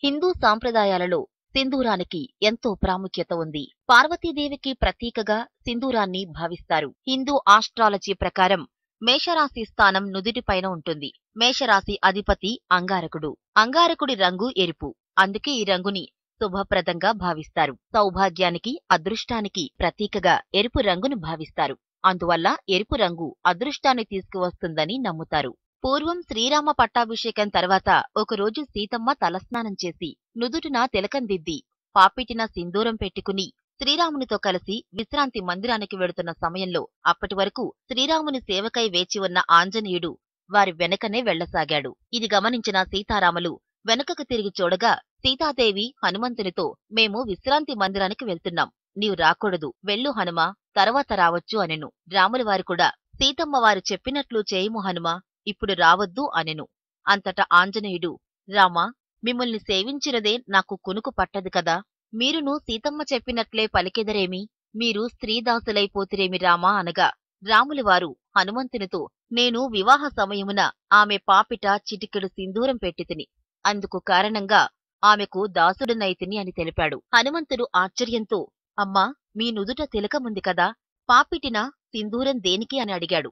హిందూ సాంప్రదాయాలలో సింధూరానికి ఎంతో ప్రాముఖ్యత ఉంది. పార్వతీదేవికి ప్రతీకగా సింధూరాన్ని భావిస్తారు. హిందూ ఆస్ట్రాలజీ ప్రకారం మేషరాశి స్థానం నుదిటిపైన ఉంటుంది. మేషరాశి అధిపతి అంగారకుడు. అంగారకుడి రంగు ఎరుపు. అందుకే ఈ రంగుని శుభప్రదంగా భావిస్తారు. సౌభాగ్యానికి, అదృష్టానికి ప్రతీకగా ఎరుపు రంగును భావిస్తారు. అందువల్ల ఎరుపు రంగు అదృష్టాన్ని తీసుకువస్తుందని నమ్ముతారు. పూర్వం శ్రీరామ పట్టాభిషేకం తర్వాత ఒకరోజు సీతమ్మ తలస్నానం చేసి నుదుటిన తిలకం దిద్ది పాపిటిన సింధూరం పెట్టుకుని శ్రీరామునితో కలిసి విశ్రాంతి మందిరానికి వెడుతున్న సమయంలో అప్పటి వరకు శ్రీరాముని సేవకై వేచి ఉన్న ఆంజనేయుడు వారి వెనకనే వెళ్లసాగాడు. ఇది గమనించిన సీతారాములు వెనుకకు తిరిగి చూడగా సీతాదేవి హనుమంతునితో, "మేము విశ్రాంతి మందిరానికి వెళ్తున్నాం. నీవు రాకూడదు. వెళ్ళు హనుమా, తర్వాత రావచ్చు" అనెను. రాములవారు కూడా, "సీతమ్మ వారు చెప్పినట్లు చేయుము హనుమా, ఇప్పుడు రావద్దు" అనెను. అంతటా ఆంజనేయుడు, "రామా, మిమ్మల్ని సేవించినదే నాకు కునుకు పట్టదు కదా. మీరును సీతమ్మ చెప్పినట్లే పలికెదరేమి? మీరు స్త్రీదాసులైపోతిరేమి రామా" అనగా రాములవారు హనుమంతునితో, "నేను వివాహ సమయమున ఆమె పాపిట చిటికెడు సింధూరం పెట్టితిని. అందుకు కారణంగా ఆమెకు దాసుడనైతిని" అని తెలిపాడు. హనుమంతుడు ఆశ్చర్యంతో, "అమ్మా, మీ నుదుట తిలకముంది కదా, పాపిటిన సింధూరం దేనికి?" అని అడిగాడు.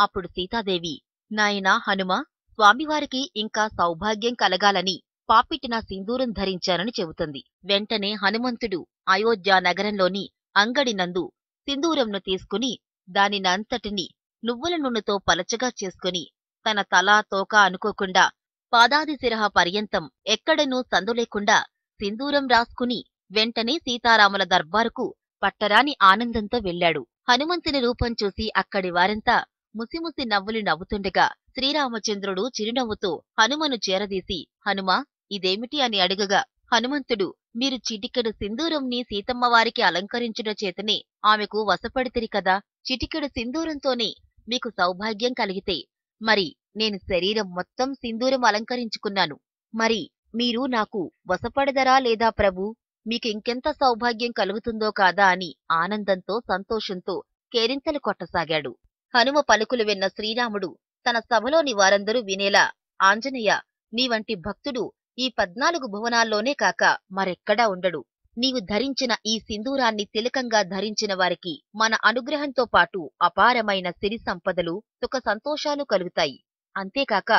అప్పుడు సీతాదేవి, "నాయనా హనుమా, స్వామివారికి ఇంకా సౌభాగ్యం కలగాలని పాపిటిన సింధూరం ధరించానని చెబుతుంది." వెంటనే హనుమంతుడు అయోధ్య నగరంలోని అంగడినందు సింధూరంను తీసుకుని దానినంతటిని నువ్వుల నూనెతో పలచగా చేసుకుని తన తల తోక అనుకోకుండా పాదాది శిరః పర్యంతం ఎక్కడనూ సందులేకుండా సింధూరం రాసుకుని వెంటనే సీతారాముల దర్బారుకు పట్టరాని ఆనందంతో వెళ్ళాడు. హనుమంతుని రూపం చూసి అక్కడి వారంతా ముసిముసి నవ్వులు నవ్వుతుండగా శ్రీరామచంద్రుడు చిరునవ్వుతో హనుమను చేరదీసి, "హనుమా, ఇదేమిటి?" అని అడగగా హనుమంతుడు, "మీరు చిటికెడు సింధూరంని సీతమ్మవారికి అలంకరించుట చేతనే ఆమెకు వశపడితిరి కదా. చిటికెడు సింధూరంతోనే మీకు సౌభాగ్యం కలిగితే మరి నేను శరీరం మొత్తం సింధూరం అలంకరించుకున్నాను. మరి మీరు నాకు వశపడదరా లేదా ప్రభూ? మీకింకెంత సౌభాగ్యం కలుగుతుందో కాదా" అని ఆనందంతో సంతోషంతో కేరింతలు కొట్టసాగాడు. హనుమ పలుకులు విన్న శ్రీరాముడు తన సభలోని వారందరూ వినేలా, "ఆంజనేయ, నీవంటి భక్తుడు ఈ 14 భువనాల్లోనే కాక మరెక్కడా ఉండడు. నీవు ధరించిన ఈ సింధూరాన్ని తిలకంగా ధరించిన వారికి మన అనుగ్రహంతో పాటు అపారమైన సిరి సంపదలు, సుఖ సంతోషాలు కలుగుతాయి. అంతేకాక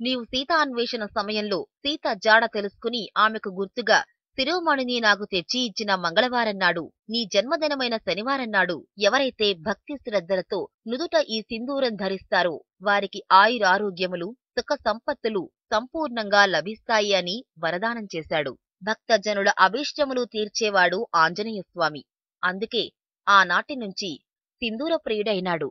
నీవు సీతా అన్వేషణ సమయంలో సీత జాడ తెలుసుకుని ఆమెకు గుర్తుగా శిరోమణిని నాకు తెచ్చి ఇచ్చిన మంగళవారం నాడు, నీ జన్మదినమైన శనివారం నాడు ఎవరైతే భక్తి శ్రద్ధలతో నుదుట ఈ సింధూరం ధరిస్తారో వారికి ఆయురారోగ్యములు, సుఖ సంపత్తులు సంపూర్ణంగా లభిస్తాయి" అని వరదానం చేశాడు. భక్తజనుల అభీష్టములు తీర్చేవాడు ఆంజనేయస్వామి. అందుకే ఆనాటి నుంచి సింధూర ప్రియుడైనాడు.